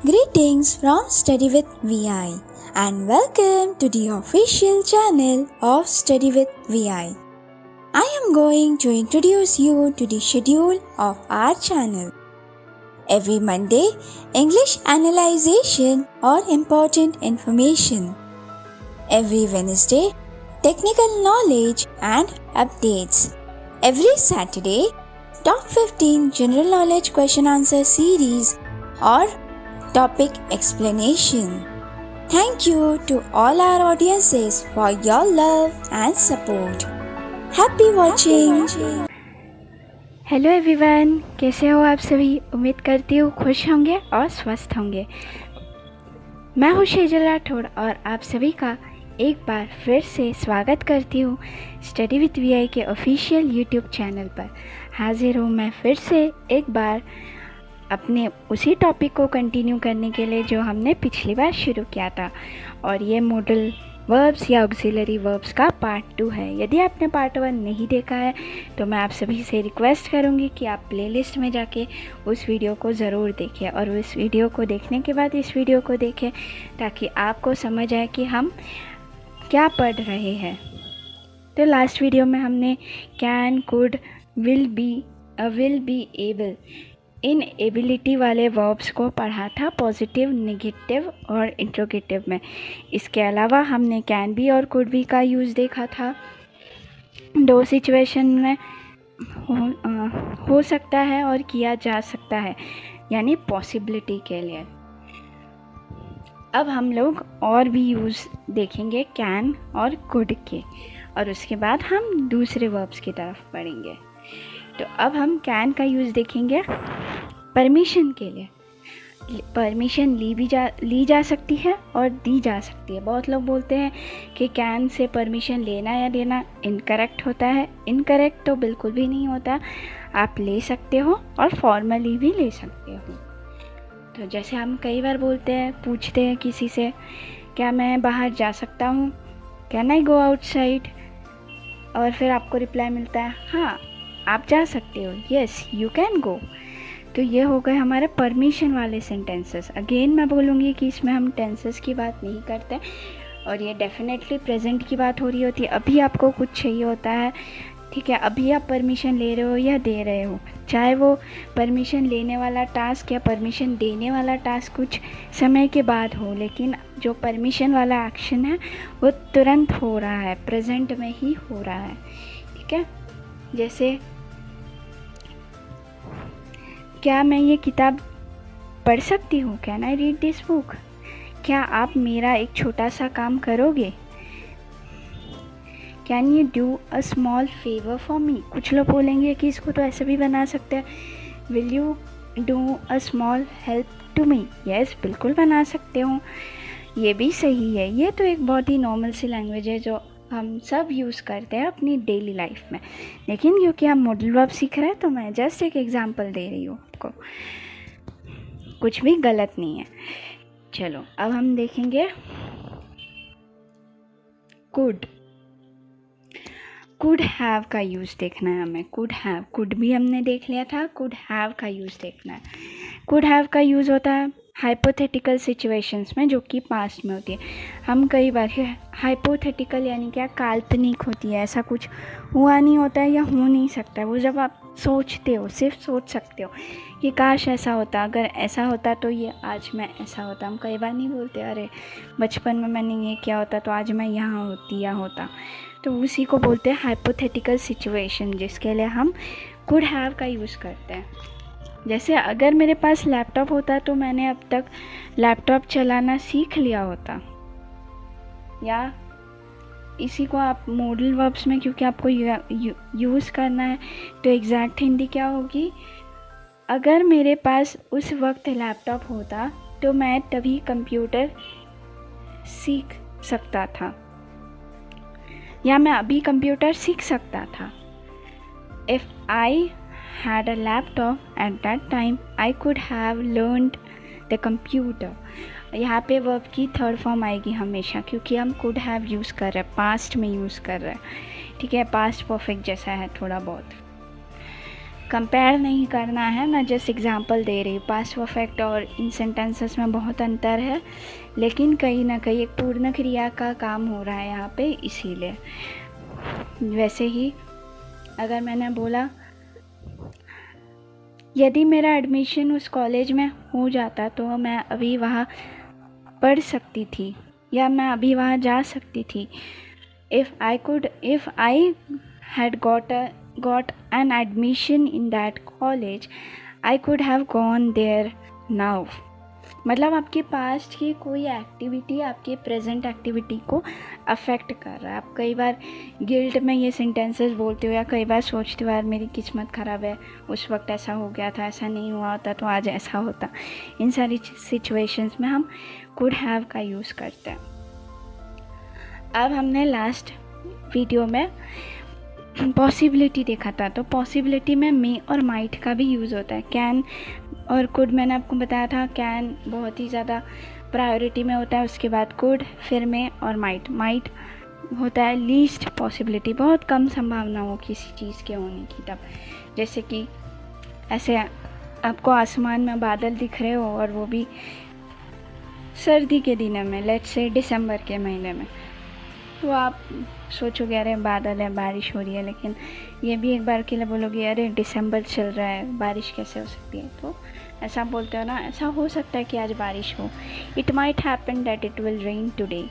Greetings from Study with VI and welcome to the official channel of Study with VI. I am going to introduce you to the schedule of our channel. Every Monday, English analyzation or important information. Every Wednesday, technical knowledge and updates. Every Saturday, Top 15 General Knowledge Question Answer Series or Topic Explanation. Thank you to all our audiences for your love and support. Happy watching! Hello everyone, कैसे हो आप सभी। उम्मीद करती हूँ खुश होंगे और स्वस्थ होंगे। मैं हूँ शेजल राठौड़ और आप सभी का एक बार फिर से स्वागत करती हूँ स्टडी विथ वीआई के ऑफिशियल यूट्यूब चैनल पर। हाजिर हूँ मैं फिर से एक बार अपने उसी टॉपिक को कंटिन्यू करने के लिए जो हमने पिछली बार शुरू किया था, और ये मॉडल वर्ब्स या ऑक्सिलरी वर्ब्स का पार्ट 2 है। यदि आपने पार्ट 1 नहीं देखा है तो मैं आप सभी से रिक्वेस्ट करूँगी कि आप प्लेलिस्ट में जाके उस वीडियो को ज़रूर देखें और उस वीडियो को देखने के बाद इस वीडियो को देखें ताकि आपको समझ आए कि हम क्या पढ़ रहे हैं। तो लास्ट वीडियो में हमने can, could, will be, able in ability वाले वर्ब्स को पढ़ा था पॉजिटिव, नेगेटिव और इंट्रोगेटिव में। इसके अलावा हमने कैन बी और कुड बी का यूज़ देखा था। दो सिचुएशन में हो सकता है और किया जा सकता है, यानी पॉसिबिलिटी के लिए। अब हम लोग और भी यूज़ देखेंगे कैन और कुड के, और उसके बाद हम दूसरे वर्ब्स की तरफ बढ़ेंगे। तो अब हम कैन का यूज़ देखेंगे परमिशन के लिए। परमिशन ली जा सकती है और दी जा सकती है। बहुत लोग बोलते हैं कि कैन से परमिशन लेना या देना इनकरेक्ट होता है। इनकरेक्ट तो बिल्कुल भी नहीं होता, आप ले सकते हो और फॉर्मली भी ले सकते हो। तो जैसे हम कई बार बोलते हैं, पूछते हैं किसी से, क्या मैं बाहर जा सकता हूँ, कैन आई गो आउटसाइड, और फिर आपको रिप्लाई मिलता है हाँ आप जा सकते हो, येस यू कैन गो। तो ये हो गए हमारे परमिशन वाले सेंटेंसेस। अगेन मैं बोलूँगी कि इसमें हम टेंसेस की बात नहीं करते और ये डेफिनेटली प्रेजेंट की बात हो रही होती है। अभी आपको कुछ चाहिए होता है, ठीक है, अभी आप परमिशन ले रहे हो या दे रहे हो, चाहे वो परमिशन लेने वाला टास्क या परमिशन देने वाला टास्क कुछ समय के बाद हो, लेकिन जो परमिशन वाला एक्शन है वो तुरंत हो रहा है, प्रेजेंट में ही हो रहा है। ठीक है, जैसे क्या मैं ये किताब पढ़ सकती हूँ, can I read this book. क्या आप मेरा एक छोटा सा काम करोगे, can you do a small favour for me. कुछ लोग बोलेंगे कि इसको तो ऐसे भी बना सकते हैं, will you do a small help to me. Yes, बिल्कुल बना सकते हो, ये भी सही है। ये तो एक बहुत ही नॉर्मल सी लैंग्वेज है जो हम सब यूज़ करते हैं अपनी डेली लाइफ में, लेकिन क्योंकि हम मॉडल वर्ब सीख रहे हैं तो मैं जस्ट एक एग्जांपल दे रही हूँ आपको, कुछ भी गलत नहीं है। चलो अब हम देखेंगे कुड हैव का यूज़ देखना है हमें। कुड हैव, कुड भी हमने देख लिया था, कुड हैव का यूज़ देखना है। कुड हैव का यूज़ होता है हाइपोथेटिकल सिचुएशंस में जो कि पास्ट में होती है। हम कई बार हाइपोथेटिकल यानी क्या, काल्पनिक होती है, ऐसा कुछ हुआ नहीं होता है या हो नहीं सकता है। वो जब आप सोचते हो, सिर्फ सोच सकते हो कि काश ऐसा होता, अगर ऐसा होता तो ये आज मैं ऐसा होता। हम कई बार नहीं बोलते अरे बचपन में मैंने ये किया होता तो आज मैं यहाँ होती या होता। तो उसी को बोलते हैं हाइपोथेटिकल सिचुएशन, जिसके लिए हम कुड हैव का यूज़ करते हैं। जैसे अगर मेरे पास लैपटॉप होता तो मैंने अब तक लैपटॉप चलाना सीख लिया होता। या इसी को आप मॉडल वर्ब्स में, क्योंकि आपको यूज़ करना है, तो एग्जैक्ट हिंदी क्या होगी, अगर मेरे पास उस वक्त लैपटॉप होता तो मैं तभी कंप्यूटर सीख सकता था, या मैं अभी कंप्यूटर सीख सकता था। If I had a laptop at that time I could have learned the computer। यहाँ पे वर्ब की थर्ड फॉर्म आएगी हमेशा, क्योंकि हम could have यूज़ कर रहे हैं, पास्ट में यूज़ कर रहे हैं। ठीक है, पास्ट परफेक्ट जैसा है थोड़ा बहुत। कंपेयर नहीं करना है, मैं जस्ट एग्जांपल दे रही हूँ। पास्ट परफेक्ट और इन सेंटेंसेस में बहुत अंतर है, लेकिन कहीं ना कहीं एक पूर्ण क्रिया का काम हो रहा है यहाँ पे, इसीलिए। वैसे ही अगर मैंने बोला यदि मेरा एडमिशन उस कॉलेज में हो जाता तो मैं अभी वहाँ पढ़ सकती थी या मैं अभी वहाँ जा सकती थी। if I had got an admission in that college, I could have gone there now। मतलब आपके पास्ट की कोई एक्टिविटी आपके प्रेजेंट एक्टिविटी को अफेक्ट कर रहा है। आप कई बार गिल्ट में ये सेंटेंसेस बोलते हो या कई बार सोचते हो यार मेरी किस्मत ख़राब है, उस वक्त ऐसा हो गया था, ऐसा नहीं हुआ होता तो आज ऐसा होता। इन सारी सिचुएशंस में हम कुड हैव का यूज़ करते हैं। अब हमने लास्ट वीडियो में पॉसिबिलिटी देखा था, तो पॉसिबिलिटी में मे और माइट का भी यूज़ होता है। कैन और कुड मैंने आपको बताया था, कैन बहुत ही ज़्यादा प्रायोरिटी में होता है, उसके बाद कुड, फिर मे और माइट। माइट होता है लीस्ट पॉसिबिलिटी, बहुत कम संभावना हो किसी चीज़ के होने की। तब जैसे कि ऐसे आपको आसमान में बादल दिख रहे हो और वो भी सर्दी के दिनों में, लेट्स से दिसंबर के महीने में, तो आप सोचोगे अरे बादल है, बारिश हो रही है, लेकिन ये भी एक बार के लिए बोलोगे अरे दिसंबर चल रहा है, बारिश कैसे हो सकती है। तो ऐसा बोलते हो ना, ऐसा हो सकता है कि आज बारिश हो। It might happen that it will rain today.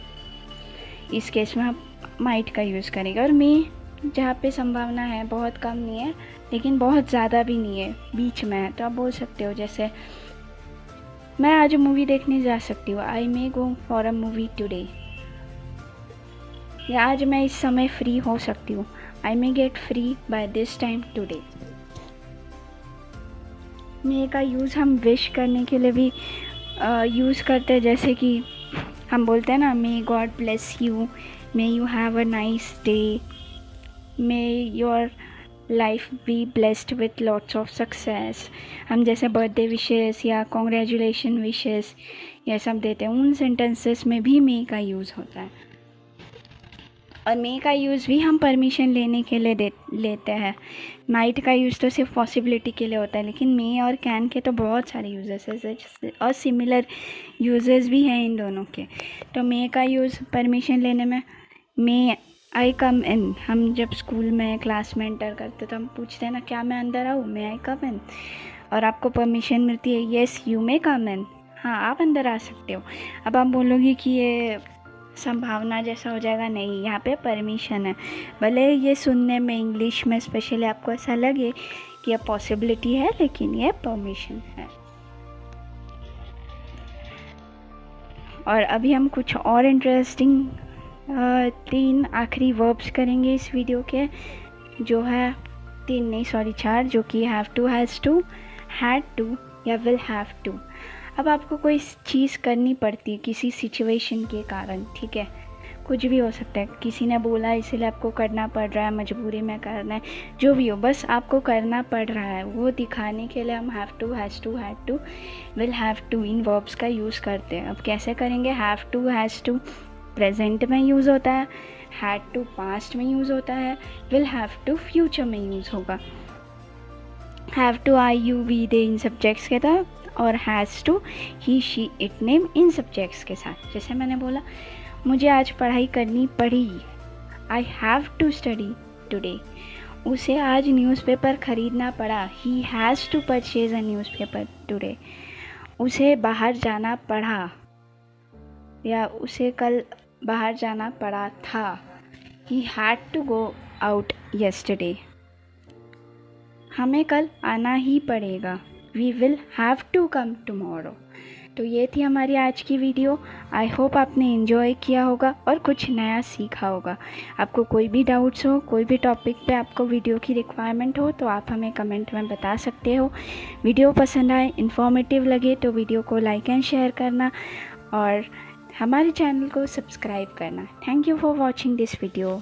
इस केस में आप माइट का यूज़ करेंगे। और मे जहाँ पे संभावना है बहुत कम नहीं है लेकिन बहुत ज़्यादा भी नहीं है, बीच में है, तो आप बोल सकते हो जैसे मैं आज मूवी देखने जा सकती हूँ, I may go for a movie today. या आज मैं इस समय फ्री हो सकती हूँ, I may get free by this time today. May का यूज़ हम विश करने के लिए भी यूज़ करते हैं, जैसे कि हम बोलते हैं ना may God bless you, may you have a nice day, may your life be blessed with lots of success. हम जैसे बर्थडे विशेस या कॉन्ग्रेचुलेशन विशेस ये सब देते हैं, उन सेंटेंसेस में भी मे का यूज़ होता है। और मे का यूज़ भी हम परमिशन लेने के लिए लेते हैं। माइट का यूज़ तो सिर्फ पॉसिबिलिटी के लिए होता है, लेकिन मे और कैन के तो बहुत सारे यूजेस हैं और सिमिलर यूजेस भी हैं इन दोनों के। तो मे का यूज़ परमिशन लेने में, मे आई कम इन। हम जब स्कूल में क्लास में एंटर करते तो हम पूछते हैं ना क्या मैं अंदर आऊँ, मे आई कम इन, और आपको परमिशन मिलती है येस यू मे कम इन, हाँ आप अंदर आ सकते हो। अब आप बोलोगे कि ये संभावना जैसा हो जाएगा, नहीं, यहाँ पे परमिशन है। भले ये सुनने में इंग्लिश में स्पेशली आपको ऐसा लगे कि ये पॉसिबिलिटी है, लेकिन ये परमिशन है। और अभी हम कुछ और इंटरेस्टिंग 3 आखिरी वर्ब्स करेंगे इस वीडियो के, जो है 3 नहीं सॉरी 4, जो कि have to, has to, had to या विल हैव टू। अब आपको कोई चीज़ करनी पड़ती है किसी सिचुएशन के कारण, ठीक है, कुछ भी हो सकता है, किसी ने बोला इसीलिए आपको करना पड़ रहा है, मजबूरी में करना है, जो भी हो, बस आपको करना पड़ रहा है, वो दिखाने के लिए हम have to, has to, had to, will have to इन वर्ब्स का यूज़ करते हैं। अब कैसे करेंगे? Have to, has to present में यूज़ होता है, हैड टू पास्ट में यूज़ होता है, विल हैव टू फ्यूचर में यूज़ होगा। Have to I you we they इन सब्जेक्ट्स के साथ, और has to he she it name इन सब्जेक्ट्स के साथ। जैसे मैंने बोला मुझे आज पढ़ाई करनी पड़ी, I have to study today. उसे आज न्यूज़पेपर ख़रीदना पड़ा, he has to purchase a newspaper today. उसे बाहर जाना पड़ा या उसे कल बाहर जाना पड़ा था, he had to go out yesterday. हमें कल आना ही पड़ेगा, we will have to come tomorrow. तो ये थी हमारी आज की वीडियो। आई होप आपने इन्जॉय किया होगा और कुछ नया सीखा होगा। आपको कोई भी डाउट्स हो, कोई भी टॉपिक पे आपको वीडियो की रिक्वायरमेंट हो, तो आप हमें कमेंट में बता सकते हो। वीडियो पसंद आए, इन्फॉर्मेटिव लगे तो वीडियो को लाइक एंड शेयर करना और हमारे चैनल को सब्सक्राइब करना। Thank you for watching this video.